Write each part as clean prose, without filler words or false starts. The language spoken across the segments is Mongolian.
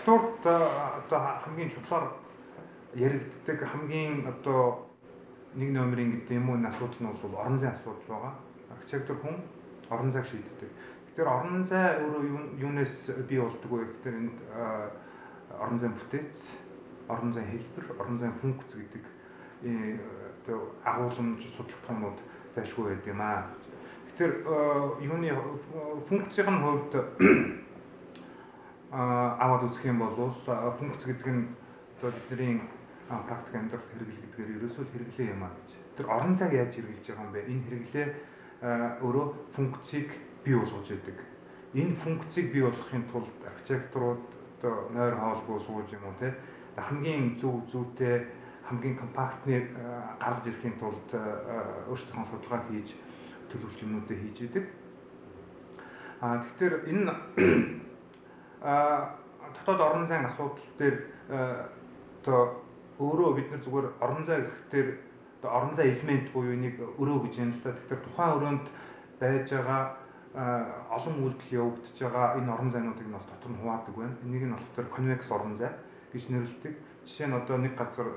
архитектурт одоо хамгийн чухлаар яригддаг хамгийн одоо нэг номерын гэдэг юм уу энэ асуудал нь бол орон зайн асуудал байгаа. Архитектур хүн орон зайг шийддэг. Тэгэхээр орон зай өөрөө юунаас бий болдог вэ гэхээр энд орон зайн бүтээц, орон зайн хэлбэр, орон зайн функц гэдэг одоо агуулмж судалгаанууд зайлшгүй байдаг юм аа. Тэгэхээр юуны функцийн хувьд аваад үзэх юм бол функц гэдэг нь одоо бидний практик амьдрал хэрэглэл гэдгээр ерөөсөө хэрэглээ юм аа гэж. Тэр орон зайг яаж хэрэглэж байгаа юм бэ? Энэ хэрэглээ өөрөө функцийг бий болгож идэг. Энэ функцийг бий болгохын тулд архитектурууд одоо нойр хоолгүй сууж юм уу те хамгийн зүйтэй хамгийн компактны гаргаж ирэхийн тулд өөрсдөө судалгаа хийж төлөвлөж юмнуудыг хийж идэг. Тэгэхээр энэ дотоод орон зайн асуудал дээр одоо өөрөө бид нар зүгээр орон зай гэхээр одоо орон зай элемент буюу нэг өрөө гэж юм л да. Тэгэхээр тухайн өрөөнд байж байгаа олон үйлдэл явагдаж байгаа энэ орон зайнуудыг нас дотор нь хуваадаг байна. Энийг нь болохоор конвекс орон зай гэж нэрлэдэг. Жишээ нь одоо нэг газар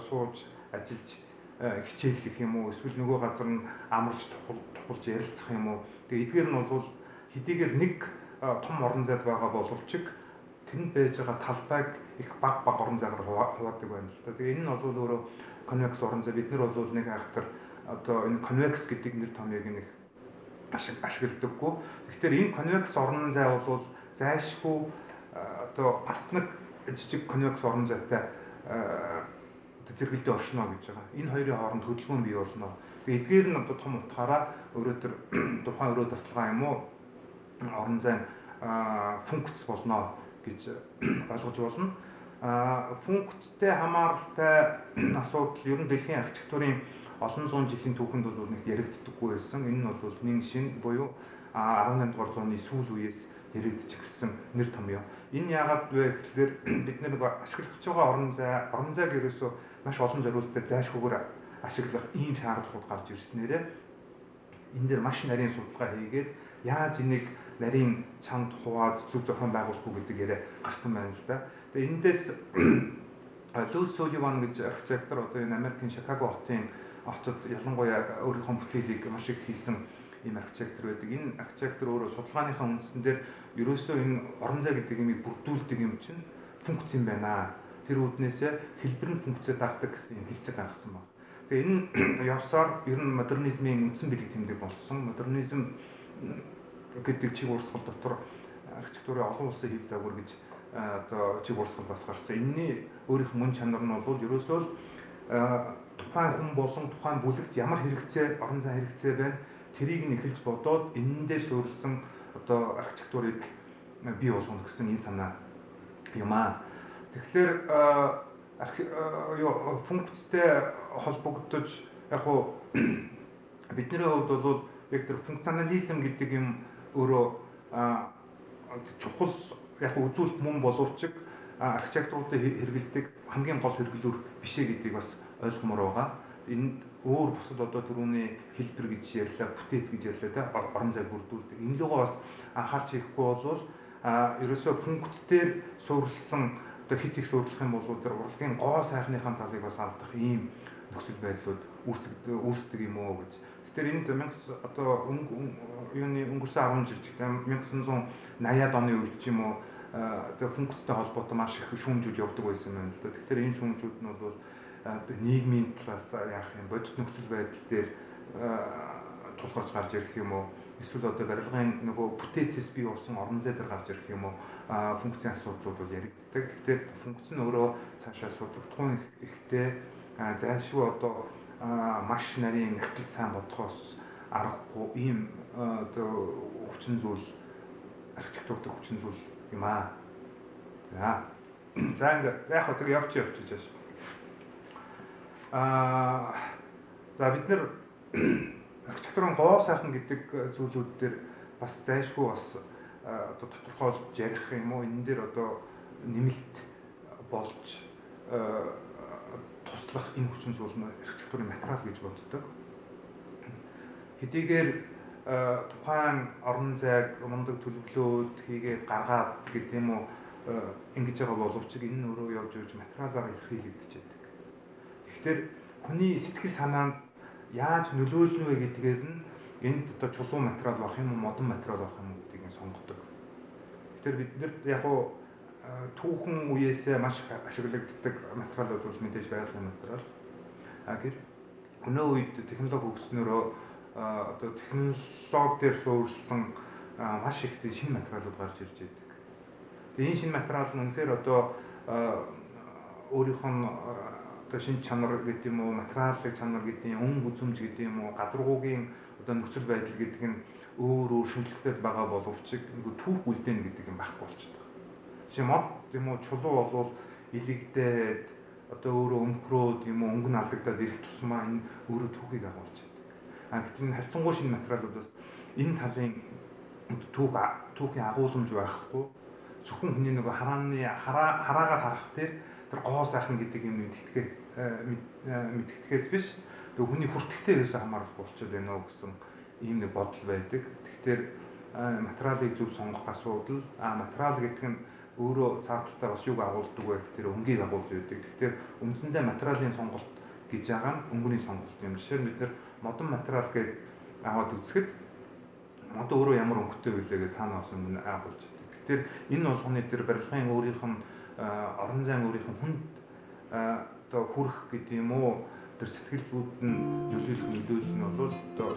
сууж ажиллаж хичээл гэх юм уу эсвэл нөгөө газар нь амарч тухалж ярилцах юм уу. Тэгээ эдгээр нь бол хэдийгээр нэг том орон зайд байгаа боловч тэнд байж байгаа талбайг их баг орон зайгаар хуваадаг байна л да. Тэгээ энэ нь бол өөрөө конвекс орон зай. Бид нар бол нэг ахтар одоо энэ конвекс гэдэг нэр томьёог нэг ашигладаггүй. Тэгэхээр энэ конвекс орон зай бол зайлшгүй одоо бас нэг жижиг конвекс орон зайтай зэрэгэлдээ оршино гэж байгаа. Энэ хоёрын хооронд хөдөлгөөн бий болно. Тэгээ эдгээр нь одоо том утгаараа өөрөө тэр тухайн өрөө тасалгаа юм уу орон зайн функц болно гэж ойлгож болно. Функцтэй хамааралтай асуудал ер нь дэлхийн архитектурын олон зуун жилийн түүхэнд бол нэг яригддаггүй байсан. Энэ нь бол нэг шин буюу 18 дугаар зууны сүүл үеэс яригдж эхэлсэн нэр томьёо. Энэ яагаад вэ гэхээр бид нэг ашиглаж байгаа орон зайг ерөөсөө маш олон зорилттой зайлшгүйгээр ашиглах ийм шаардлагууд гарч ирснээрээ энэ дээр маш нарийн судалгаа хийгээд яаж энийг нарийн чанд хуваад зөв зохион байгуулах уу гэдэг яриа гарсан байна л да. Тэгээ эндээс Луис Сулливан гэж архитектор одоо энэ Америкийн Чикаго хотод ялангуяа өөрийнхөө бүтээлийг маш их хийсэн ийм архитектор байдаг. Энэ архитектор өөрөө судалгааныхаа үндсэн дээр ерөөсөө энэ орон зай гэдэг юмыг бүрдүүлдэг юм чинь функц юм байна. Тэр үүднээсээ хэлбэр нь функцээ дагдаг гэсэн юм хэлцэг гаргасан байна. Тэгээ энэ явсаар ер нь модернизмын үндсэн бэлэг тэмдэг болсон. Модернизм гэдэг чиг уурсгал дотор архитектурын олон улсын хэв загвар гэж одоо чиг уурсгал бас гарсан. Энэний өөрийнх мөн чанар нь бол ерөөсөө л тухайн хүн болон тухайн бүлэгт ямар хэрэгцээ орон зай хэрэгцээ байна тэрийг нь эхэлж бодоод энэ дээр суурилсан одоо архитектурыг бий болгоно гэсэн энэ санаа юм аа. Тэгэхээр функцтэй холбогдож яг уу бидний хувьд бол яг тэр функционализм гэдэг юм өөрөө чухал яг үзүүлэлт мөн боловч архитектуруудад хэрэгэлдэг хамгийн гол хэрэглүүр биш ээ гэдгийг бас ойлгомоор байгаа. Энд өөр бусад одоо түрүүний хэлбэр гэж ярьлаа, бүтээц гэж ярьлаа те орон зай бүрдүүлдэг. Энэ лугаа бас анхаарч хийхгүй бол ерөөсөө функцээр суурилсан одоо хит их суурилах юм бол тэр урлагийн гоо сайхныхаа талыг бас алдах ийм нөхцөл байдлууд үүсдэг юм уу гэж. Тэгэхээр энд одоо юуны өнгөрсөн 10 жил ч 1980-аад оны үед ч юм уу одоо функцтэй холбоотой маш их шүүмжүүд явдаг байсан юм л да. Тэгэхээр энэ шүүмжүүд нь бол нийгмийн талаас яах юм бодит нөхцөл байдал дээр тулгарч гарч ирэх юм уу эсвэл одоо барилгын нөгөө бүтээцээс бий болсон орон зай дээр гарч ирэх юм уу функцийн асуудлууд бол яригддаг. Гэхдээ функц нь өөрөө цаашаа судалдахгүй ихтэй зайлшгүй одоо маш нарийн нягтлал сайн бодохоос аргагүй ийм одоо хүчин зүйл архитектурт хүчин зүйл юм аа. За ингээд яг хөө тэг явж чааш. За бид нэр архитектурын гоо сайхан гэдэг зүйлүүд дээр бас зайлшгүй бас одоо тодорхойлж ярих юм уу энэ дээр одоо нэмэлт болж туслах энэ хүчин зүйл нь архитектурын материал гэж боддог. Хэдийгээр тухайн орон зайг мундаг төлөвлөөд хийгээд гаргаад гэдэг юм уу ингэж байгаа боловч энэ нь өөрөө явж явж материалаар илэрхийлэгдэж байдаг. Тэгэхээр хүний сэтгэл санаанд яаж нөлөөлнө вэ гэдгээр нь энд одоо чулуун материал байх юм уу, модон материал байх юм уу гэдгийг сонгодог. Тэгэхээр биднэрт яг уу түүхэн үеэсээ маш их ашиглагддаг материалууд бол мэдээж байгалийн материал. Гэвч өнөө үед технологи хөгжснөөрөө одоо технологи дээр суурилсан маш их шинэ материалууд гарч ирж байдаг. Тэгээ энэ шинэ материал нь үнэхээр одоо өөрийнх нь одоо шинэ чанар гэдэг юм уу, материалын чанар гэдэг юм, өнгө үзүмж гэдэг юм уу, гадаргуугийн одоо нөхцөл байдал гэдэг нь өөр шинжилгээтэй байгаа боловч нэг түүх үлдээн гэдэг юм байхгүй болчиход байна. Жишээ мод юм уу, чулуу болвол илэгдээд одоо өөрөө өмхрөөд юм уу, өнгө нь алдагдаад ирэх тусмаа энэ өөрөө түүхийг агуулж байдаг. Гэтэл энэ харьцангуй шинэ материалуудаас энэ талын түүхийн агуулмж байхгүй. Зөвхөн хүний нөгөө хараагаар харах дээр тэр гоо сайхан гэдэг юм мэдтгэхээс биш тэг хүний хүртэхтэй ерөөсөө хамаарахгүй болчиход байна уу гэсэн ийм нэг бодол байдаг. Тэгэхээр материалыг зөв сонгох асуудал материал гэдэг нь өөрөө цааталтаа бас юг агуулдаг вэ гэхээр өнгийг агуулж байдаг. Тэгэхээр үндсэндээ материалын сонголт гэж байгаа нь өнгөний сонголт юм. Жишээ нь бид нар модон материал гэж аваад үзэхэд мод өөрөө ямар өнгөтэй вэ гэж цаана бас өнгө агуулж байдаг. Тэгэхээр энэ болгоны тэр барилгын өөрийнх нь орон зайн өөрийнх нь хүнд одоо хүрэх гэдэг юм уу тэр сэтгэл зүйд нь нөлөөлөх нь бол одоо